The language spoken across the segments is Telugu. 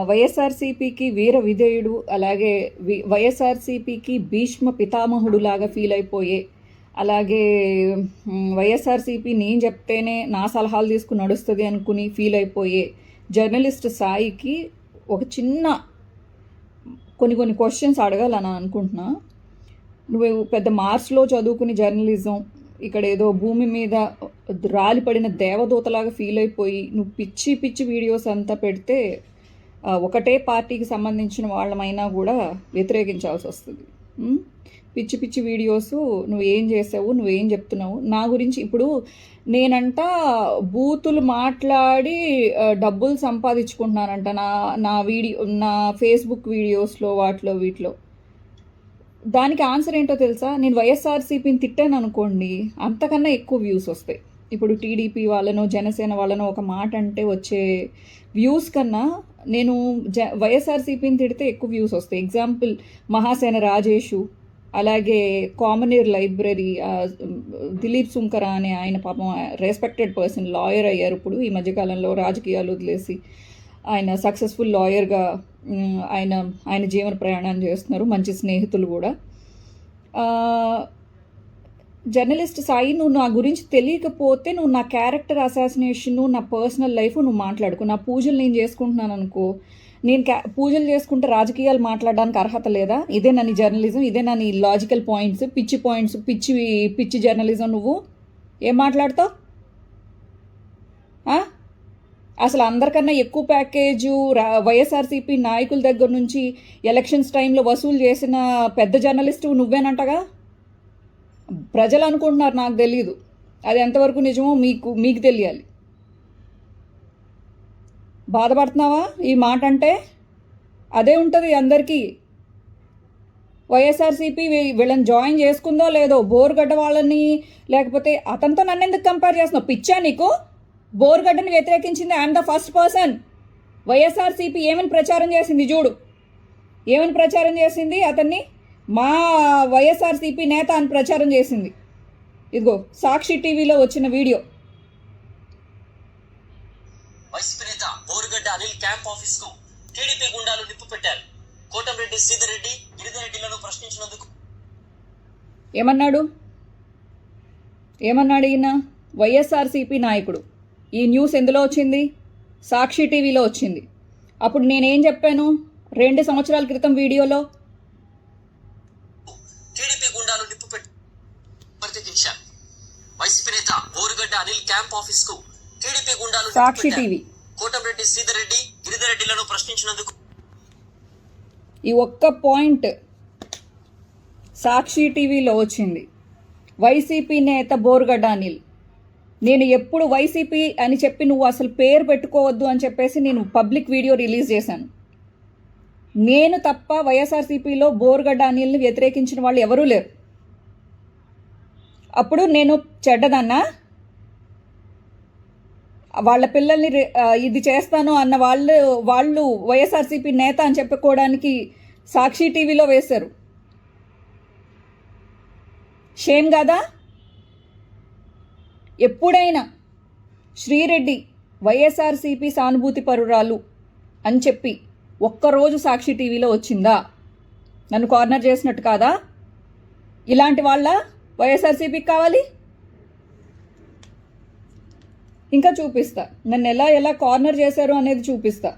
వైఎస్ఆర్సీపీకి వీర విధేయుడు, అలాగే వైఎస్ఆర్సీపీకి భీష్మ పితామహుడు లాగా ఫీల్ అయిపోయే, అలాగే వైఎస్ఆర్సీపీ నేను చెప్తేనే నా సలహాలు తీసుకుని నడుస్తుంది అనుకుని ఫీల్ అయిపోయే జర్నలిస్ట్ సాయికి ఒక చిన్న కొన్ని క్వశ్చన్స్ అడగాలని అనుకుంటున్నా. నువ్వు పెద్ద మార్క్స్లో చదువుకుని జర్నలిజం ఇక్కడ ఏదో భూమి మీద రాలిపడిన దేవదూతలాగా ఫీల్ అయిపోయి నువ్వు పిచ్చి వీడియోస్ అంతా పెడితే ఒకటే పార్టీకి సంబంధించిన వాళ్ళమైనా కూడా వ్యతిరేకించాల్సి వస్తుంది. పిచ్చి వీడియోస్ నువ్వేం చేసావు, నువ్వేం చెప్తున్నావు నా గురించి. ఇప్పుడు నేనంట బూతులు మాట్లాడి డబ్బులు సంపాదించుకుంటున్నానంట నా ఫేస్బుక్ వీడియోస్లో వీటిలో. దానికి ఆన్సర్ ఏంటో తెలుసా? నేను వైఎస్ఆర్సీపీని తిట్టాను అనుకోండి, అంతకన్నా ఎక్కువ వ్యూస్ వస్తాయి. ఇప్పుడు టీడీపీ వాళ్ళనో జనసేన వాళ్ళనో ఒక మాట అంటే వచ్చే వ్యూస్ కన్నా నేను వైఎస్ఆర్సీపీని తిడితే ఎక్కువ వ్యూస్ వస్తాయి. ఎగ్జాంపుల్ మహాసేన రాజేషు, అలాగే కామనీర్ లైబ్రరీ దిలీప్ సుంకర అనే ఆయన పాపం రెస్పెక్టెడ్ పర్సన్, లాయర్ అయ్యారు ఇప్పుడు ఈ మధ్యకాలంలో, రాజకీయాలు వదిలేసి ఆయన సక్సెస్ఫుల్ లాయర్గా ఆయన జీవన ప్రయాణాన్ని చేస్తున్నారు, మంచి స్నేహితులు కూడా. జర్నలిస్ట్ సాయి, నువ్వు నా గురించి తెలియకపోతే నువ్వు నా క్యారెక్టర్ అసాసినేషన్, నా పర్సనల్ లైఫ్ నువ్వు మాట్లాడుకో. నా పూజలు నేను చేసుకుంటున్నాను అనుకో, నేను పూజలు చేసుకుంటే రాజకీయాలు మాట్లాడడానికి అర్హత లేదా? ఇదే నా నీ జర్నలిజం, ఇదే నా నీ లాజికల్ పాయింట్స్, పిచ్చి జర్నలిజం. నువ్వు ఏం మాట్లాడతావు? అసలు అందరికన్నా ఎక్కువ ప్యాకేజు వైఎస్ఆర్సీపీ నాయకుల దగ్గర నుంచి ఎలక్షన్స్ టైంలో వసూలు చేసిన పెద్ద జర్నలిస్టు నువ్వేనంటగా. ప్రజలు అనుకుంటున్నారు, నాకు తెలియదు. అది ఎంతవరకు నిజమో మీకు తెలియాలి. బాధపడుతున్నావా ఈ మాట అంటే? అదే ఉంటుంది అందరికీ. వైఎస్ఆర్సీపీ వీళ్ళని జాయిన్ చేసుకుందో లేదో, బోరుగడ్డ వాళ్ళని, లేకపోతే అతనితో నన్ను ఎందుకు కంపేర్ చేస్తున్నావు? పిచ్చా నీకు? బోరుగడ్డని వ్యతిరేకించింది I'm the first person. YSRCP ఏమని ప్రచారం చేసింది చూడు, ఏమని ప్రచారం చేసింది? అతన్ని మా వైఎస్ఆర్సీపీ నేత అని ప్రచారం చేసింది. ఇదిగో సాక్షి టీవీలో వచ్చిన వీడియో. వైసీపీ నేత బోరుగడ్డ అనిల్ క్యాంప్ ఆఫీస్ కు టీడీపీ గుండాలు నిప్పు పెట్టారు. కోటంరెడ్డి శ్రీధర్ రెడ్డి, గిరిధర్ రెడ్డిలను ప్రశ్నించినందుకు ఏమన్నాడు ఈయన? వైఎస్ఆర్సీపీ నాయకుడు. ఈ న్యూస్ ఎందులో వచ్చింది? సాక్షి టీవీలో వచ్చింది. అప్పుడు నేనేం చెప్పాను 2 సంవత్సరాల క్రితం వీడియోలో? టీడీపీ గుండాలు నిప్పు ప్రతికించారు. వైసీపీ నేత బోరుగడ్డ అనిల్ క్యాంప్ ఆఫీస్ కు టీడీపీ గుండాలు సాక్షి టీవీ. కోటంరెడ్డి శ్రీధర్ రెడ్డి, గిరిధర్ రెడ్డిలను ప్రశ్నించినందుకు ఈ ఒక్క పాయింట్ సాక్షి టీవీలో వచ్చింది. వైసీపీ నేత బోరుగడ్డ అనిల్. నేను ఎప్పుడు వైసీపీ అని చెప్పి నువ్వు అసలు పేరు పెట్టుకోవద్దు అని చెప్పేసి నేను పబ్లిక్ వీడియో రిలీజ్ చేశాను. నేను తప్ప వైఎస్ఆర్సీపీలో బోరుగడ్డ అనిల్ని వ్యతిరేకించిన వాళ్ళు ఎవరూ లేరు. అప్పుడు నేను చెడ్డదన్నా? వాళ్ళ పిల్లల్ని ఇది చేస్తాను అన్న వాళ్ళు వైఎస్ఆర్సీపీ నేత అని చెప్పుకోవడానికి సాక్షి టీవీలో వేశారు. షేమ్ కాదా? ఎప్పుడైనా శ్రీరెడ్డి వైఎస్ఆర్సీపీ సానుభూతి పరురాలు అని చెప్పి ఒక్కరోజు సాక్షి టీవీలో వచ్చిందా? నన్ను కార్నర్ చేసినట్టు కాదా? ఇలాంటి వాళ్ళ వైఎస్ఆర్సీపీకి కావాలి? ఇంకా చూపిస్తా, నన్ను ఎలా కార్నర్ చేశారు అనేది చూపిస్తా.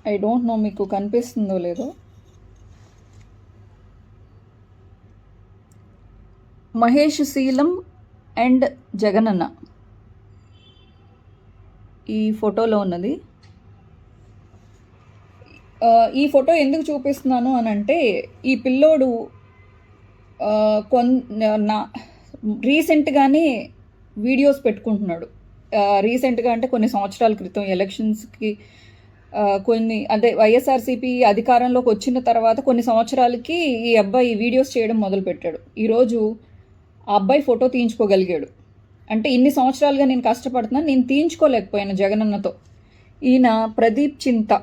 ఐ డోంట్ నో మీకు కనిపిస్తుందో లేదో. మహేష్ శీలం అండ్ జగనన్న ఈ ఫోటోలో ఉన్నది. ఈ ఫోటో ఎందుకు చూపిస్తున్నాను అని అంటే, ఈ పిల్లోడు రీసెంట్గానే వీడియోస్ పెట్టుకుంటున్నాడు. రీసెంట్గా అంటే కొన్ని సంవత్సరాల క్రితం ఎలక్షన్స్కి అదే వైఎస్ఆర్సీపీ అధికారంలోకి వచ్చిన తర్వాత కొన్ని సంవత్సరాలకి ఈ అబ్బాయి వీడియోస్ చేయడం మొదలుపెట్టాడు. ఈరోజు ఆ అబ్బాయి ఫోటో తీయించుకోగలిగాడు. అంటే ఇన్ని సంవత్సరాలుగా నేను కష్టపడుతున్నాను, నేను తీయించుకోలేకపోయాను జగనన్నతో. ఈయన ప్రదీప్ చింత,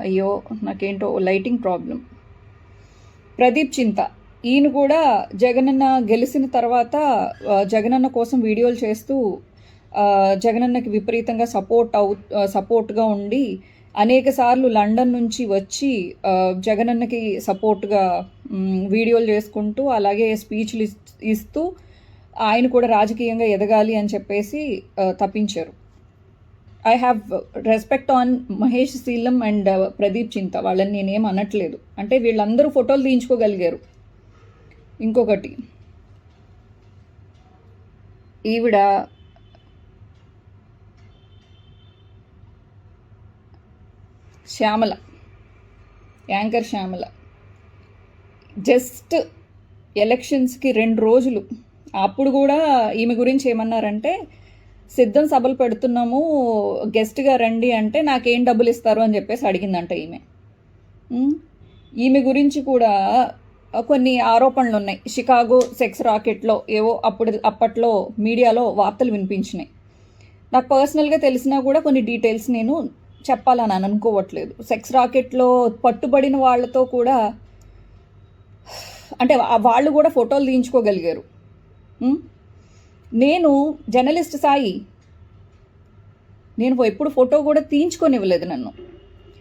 అయ్యో నాకేంటో లైటింగ్ ప్రాబ్లం. ప్రదీప్ చింత, ఈయన కూడా జగనన్న గెలిచిన తర్వాత జగనన్న కోసం వీడియోలు చేస్తూ జగనన్నకి విపరీతంగా సపోర్ట్గా ఉండి అనేక సార్లు లండన్ నుంచి వచ్చి జగనన్నకి సపోర్ట్గా వీడియోలు చేసుకుంటూ అలాగే స్పీచ్లు ఇస్తూ ఆయన కూడా రాజకీయంగా ఎదగాలి అని చెప్పేసి తప్పించారు. I have respect on Mahesh Seelam and Pradeep Chinta, వాళ్ళని నేనేం అనట్లేదు. అంటే వీళ్ళందరూ ఫోటోలు తీయించుకోగలిగారు. ఇంకొకటి, ఈవిడ శ్యామల, యాంకర్ శ్యామల, జస్ట్ ఎలక్షన్స్కి 2 రోజులు అప్పుడు కూడా ఈమె గురించి ఏమన్నారంటే, సిద్ధం సభలు పెడుతున్నాము గెస్ట్గా రండి అంటే నాకేం డబ్బులు ఇస్తారు అని చెప్పేసి అడిగిందంట ఈమె. ఈమె గురించి కూడా కొన్ని ఆరోపణలు ఉన్నాయి. షికాగో సెక్స్ రాకెట్లో ఏవో అప్పట్లో మీడియాలో వార్తలు వినిపించినాయి. నాకు పర్సనల్గా తెలిసినా కూడా కొన్ని డీటెయిల్స్ నేను చెప్పాలని అనుకోవట్లేదు. సెక్స్ రాకెట్లో పట్టుబడిన వాళ్ళతో కూడా అంటే వాళ్ళు కూడా ఫోటోలు తీయించుకోగలిగారు. నేను జర్నలిస్ట్ సాయి, నేను ఎప్పుడు ఫోటో కూడా తీయించుకొనివ్వలేదు నన్ను.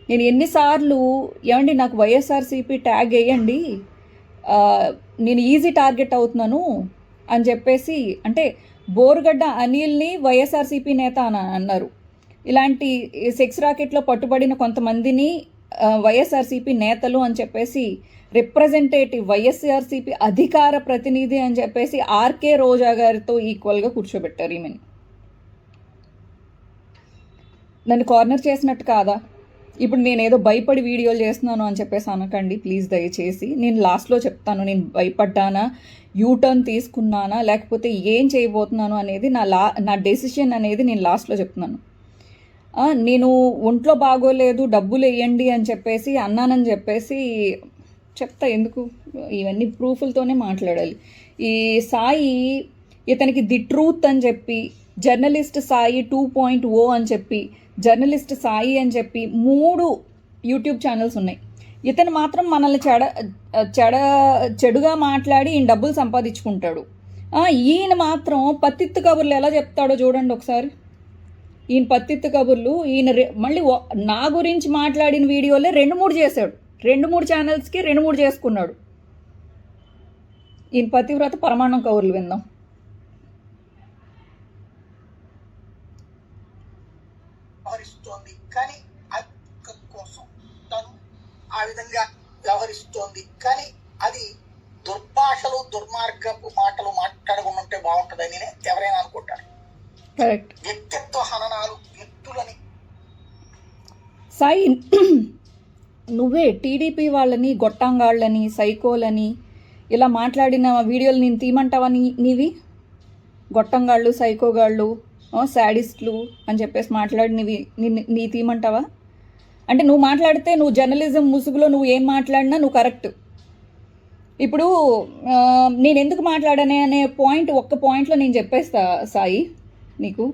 నేను ఎన్నిసార్లు ఏమండి నాకు వైఎస్ఆర్సీపీ ట్యాగ్ వేయండి, నేను ఈజీ టార్గెట్ అవుతున్నాను అని చెప్పేసి, అంటే బోరుగడ్డ అనిల్ని వైఎస్ఆర్సీపీ నేత అని అన్నారు. ఇలాంటి సెక్స్ రాకెట్లో పట్టుబడిన కొంతమందిని వైఎస్ఆర్సీపీ నేతలు అని చెప్పేసి, రిప్రజెంటేటివ్ వైఎస్ఆర్సీపీ అధికార ప్రతినిధి అని చెప్పేసి ఆర్కే రోజా గారితో ఈక్వల్గా కూర్చోబెట్టారు ఈమెని. నన్ను కార్నర్ చేసినట్టు కాదా? ఇప్పుడు నేనేదో భయపడి వీడియోలు చేస్తున్నాను అని చెప్పేసి అనకండి ప్లీజ్, దయచేసి. నేను లాస్ట్లో చెప్తాను నేను భయపడ్డానా, యూటర్న్ తీసుకున్నానా, లేకపోతే ఏం చేయబోతున్నాను అనేది నా డెసిషన్ అనేది నేను లాస్ట్లో చెప్తున్నాను. నేను ఒంట్లో బాగోలేదు డబ్బులు వేయండి అని చెప్పేసి అన్నానని చెప్పేసి చెప్తా. ఎందుకు? ఇవన్నీ ప్రూఫ్లతోనే మాట్లాడాలి. ఈ సాయి ఇతనికి ది ట్రూత్ అని చెప్పి, జర్నలిస్ట్ సాయి 2.0 అని చెప్పి, జర్నలిస్ట్ సాయి అని చెప్పి 3 యూట్యూబ్ ఛానల్స్ ఉన్నాయి. ఇతను మాత్రం మనల్ని చెడుగా మాట్లాడి ఈయన డబ్బులు సంపాదించుకుంటాడు. ఈయన మాత్రం పత్తిత్తు కబుర్లు ఎలా చెప్తాడో చూడండి ఒకసారి. ఈయన పత్తిత్తు కబుర్లు, ఈయన మళ్ళీ నా గురించి మాట్లాడిన వీడియోలే 2-3 చేశాడు. 2-3 ఛానల్స్కి 2-3 చేసుకున్నాడు. ఈయన పతివ్రత పరమాణం కబుర్లు విందాం. వ్యవహరిస్తోంది కానీ కోసం తను ఆ విధంగా వ్యవహరిస్తోంది, కానీ అది దుర్భాషలు దుర్మార్గపు మాటలు మాట్లాడకుండా ఉంటే బాగుంటుందని ఎవరైనా అనుకుంటారు. కరెక్ట్. వ్యక్తిత్వ హననాలు, వ్యక్తులని. సాయి, నువ్వే టీడీపీ వాళ్ళని గొట్టంగాళ్ళని సైకోలని ఇలా మాట్లాడిన వీడియోలు నేను తీయమంటావా? నీవి గొట్టంగాళ్ళు సైకోగాళ్ళు శాడిస్టులు అని చెప్పేసి మాట్లాడినవి నీ తీయమంటావా? అంటే నువ్వు మాట్లాడితే, నువ్వు జర్నలిజం ముసుగులో నువ్వు ఏం మాట్లాడినా నువ్వు కరెక్ట్. ఇప్పుడు నేను ఎందుకు మాట్లాడానే అనే ఒక్క పాయింట్లో నేను చెప్పేస్తా సాయి, నీకు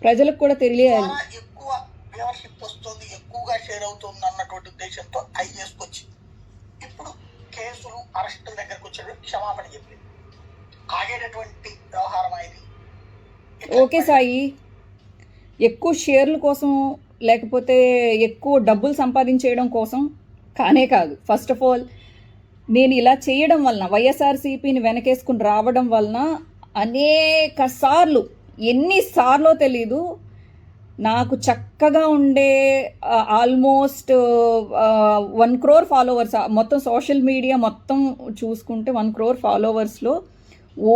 ప్రజలకు కూడా తెలియాలి. ఎక్కువ వ్యూవర్షిప్ వస్తుంది, ఎక్కువగా షేర్ అవుతుంది అన్నటువంటి ఉద్దేశంతో అవి చేసుకొచ్చి ఇప్పుడు కేసులు అరెస్టుల దగ్గరకు వచ్చాడు, క్షమాపణ చెప్పి ఆగేటటువంటి వ్యవహారం అయింది. ఓకే సాయి, ఎక్కువ షేర్ల కోసం లేకపోతే ఎక్కువ డబ్బులు సంపాదించేయడం కోసం కానే కాదు. ఫస్ట్ ఆఫ్ ఆల్ నేను ఇలా చేయడం వలన, వైఎస్ఆర్సీపీని వెనకేసుకుని రావడం వలన అనేక సార్లు, ఎన్నిసార్లో తెలీదు, నాకు చక్కగా ఉండే ఆల్మోస్ట్ 1 crore ఫాలోవర్స్, మొత్తం సోషల్ మీడియా మొత్తం చూసుకుంటే 1 crore ఫాలోవర్స్లో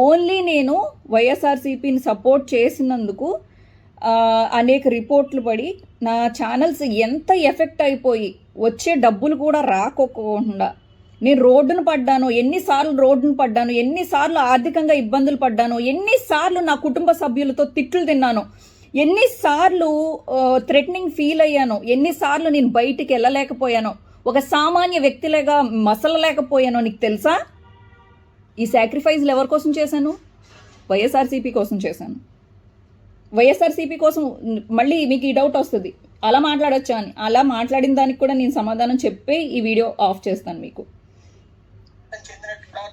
ఓన్లీ నేను వైఎస్ఆర్సీపీని సపోర్ట్ చేసినందుకు అనేక రిపోర్ట్లు పడి నా ఛానల్స్ ఎంత ఎఫెక్ట్ అయిపోయి వచ్చే డబ్బులు కూడా రాకోకుండా నేను రోడ్డును పడ్డాను. ఎన్నిసార్లు ఆర్థికంగా ఇబ్బందులు పడ్డాను, ఎన్నిసార్లు నా కుటుంబ సభ్యులతో తిట్లు తిన్నాను, ఎన్నిసార్లు థ్రెటనింగ్ ఫీల్ అయ్యాను, ఎన్నిసార్లు నేను బయటికి వెళ్ళలేకపోయాను, ఒక సామాన్య వ్యక్తిలాగా మసలలేకపోయాను. నీకు తెలుసా? ఈ సాక్రిఫైస్లు ఎవరి కోసం చేశాను? వైఎస్ఆర్సీపీ కోసం చేశాను. వైఎస్ఆర్సీపీ కోసం. మళ్ళీ మీకు ఈ డౌట్ వస్తుంది, అలా మాట్లాడొచ్చా అని. అలా మాట్లాడిన దానికి కూడా నేను సమాధానం చెప్పే ఈ వీడియో ఆఫ్ చేస్తాను మీకు.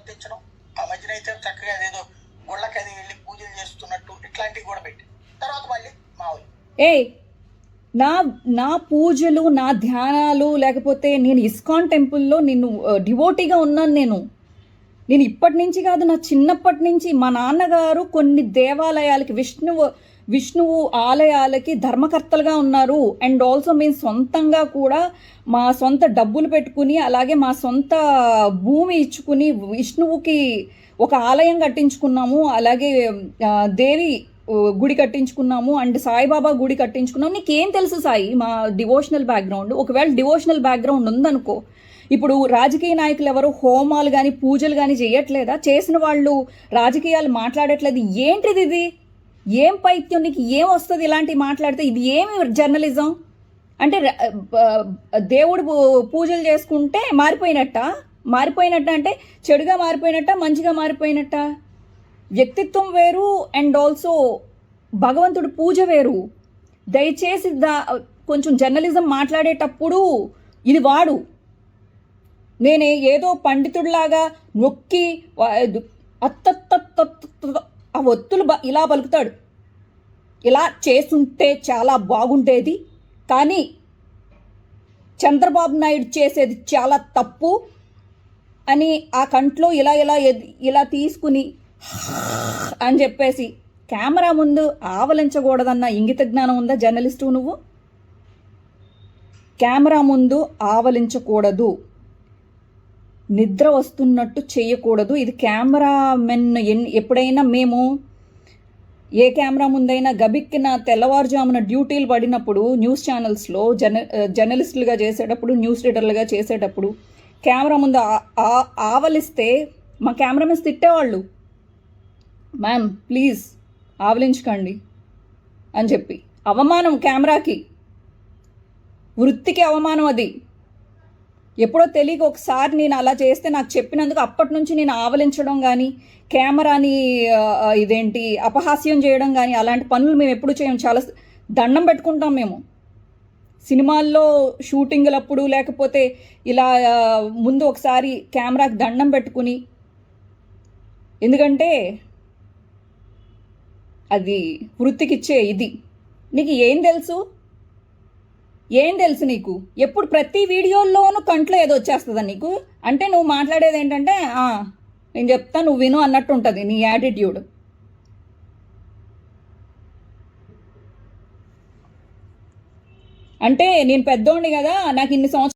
ప్రవర్తించడం. ఆ మధ్యన అయితే చక్కగా అదేదో గుళ్ళకి అది వెళ్ళి పూజలు చేస్తున్నట్టు ఇట్లాంటివి కూడా పెట్టి తర్వాత మళ్ళీ మామూలు. ఏయ్, నా నా పూజలు, నా ధ్యానాలు, లేకపోతే నేను ఇస్కాన్ టెంపుల్లో నేను డివోటీగా ఉన్నాను. నేను ఇప్పటి నుంచి కాదు, నా చిన్నప్పటి నుంచి మా నాన్నగారు కొన్ని దేవాలయాలకి, విష్ణువు ఆలయాలకి ధర్మకర్తలుగా ఉన్నారు. అండ్ ఆల్సో మేము సొంతంగా కూడా మా సొంత డబ్బులు పెట్టుకుని, అలాగే మా సొంత భూమి ఇచ్చుకుని విష్ణువుకి ఒక ఆలయం కట్టించుకున్నాము. అలాగే దేవి గుడి కట్టించుకున్నాము అండ్ సాయిబాబా గుడి కట్టించుకున్నాము. నీకేం తెలుసు సాయి మా డివోషనల్ బ్యాక్గ్రౌండ్? ఒకవేళ డివోషనల్ బ్యాక్గ్రౌండ్ ఉందనుకో, ఇప్పుడు రాజకీయ నాయకులు ఎవరు హోమాలు కానీ పూజలు కానీ చేయట్లేదా? చేసిన వాళ్ళు రాజకీయాలు మాట్లాడట్లేదు. ఏంటిది ఇది? ఏం పైత్యం? నీకు ఏం వస్తుంది ఇలాంటివి మాట్లాడితే? ఇది ఏమి జర్నలిజం అంటే? దేవుడు పూజలు చేసుకుంటే మారిపోయినట్ట అంటే చెడుగా మారిపోయినట్ట, మంచిగా మారిపోయినట్ట? వ్యక్తిత్వం వేరు అండ్ ఆల్సో భగవంతుడు పూజ వేరు. దయచేసి కొంచెం జర్నలిజం మాట్లాడేటప్పుడు ఇది వాడు. నేనే ఏదో పండితుడిలాగా నొక్కి ఆ ఒత్తులు ఇలా పలుకుతాడు, ఇలా చేస్తుంటే చాలా బాగుండేది, కానీ చంద్రబాబు నాయుడు చేసేది చాలా తప్పు అని ఆ కంట్లో ఇలా తీసుకుని అని చెప్పేసి కెమెరా ముందు ఆవలించకూడదన్న ఇంగిత జ్ఞానం ఉందా జర్నలిస్టు నువ్వు? కెమెరా ముందు ఆవలించకూడదు, నిద్ర వస్తున్నట్టు చేయకూడదు. ఇది కెమెరామెన్ ఎప్పుడైనా మేము ఏ కెమెరా ముందైనా గబిక్కిన తెల్లవారుజామున డ్యూటీలు పడినప్పుడు న్యూస్ ఛానల్స్లో జర్నలిస్టులుగా చేసేటప్పుడు, న్యూస్ రీడర్లుగా చేసేటప్పుడు కెమెరా ముందు ఆవలిస్తే మా కెమెరామెన్స్ తిట్టేవాళ్ళు, మ్యామ్ ప్లీజ్ ఆవలించకండి అని చెప్పి. అవమానం, కెమెరాకి, వృత్తికి అవమానం అది. ఎప్పుడో తెలియక ఒకసారి నేను అలా చేస్తే నాకు చెప్పినందుకు అప్పటి నుంచి నేను ఆవలించడం కానీ, కెమెరాని అపహాస్యం చేయడం కానీ అలాంటి పనులు మేము ఎప్పుడు చేయం. చాలా దండం పెట్టుకుంటాం మేము సినిమాల్లో షూటింగ్లప్పుడు, లేకపోతే ఇలా ముందు ఒకసారి కెమెరాకి దండం పెట్టుకుని. ఎందుకంటే అది వృత్తికిచ్చే ఇది. నీకు ఏం తెలుసు నీకు? ఎప్పుడు ప్రతి వీడియోల్లోనూ కంట్లో ఏదో వచ్చేస్తుందా నీకు? అంటే నువ్వు మాట్లాడేది ఏంటంటే నేను చెప్తా నువ్వు విను అన్నట్టు ఉంటుంది నీ యాటిట్యూడ్. అంటే నేను పెద్దోడిని కదా, నాకు ఇన్ని సంవత్సరాలు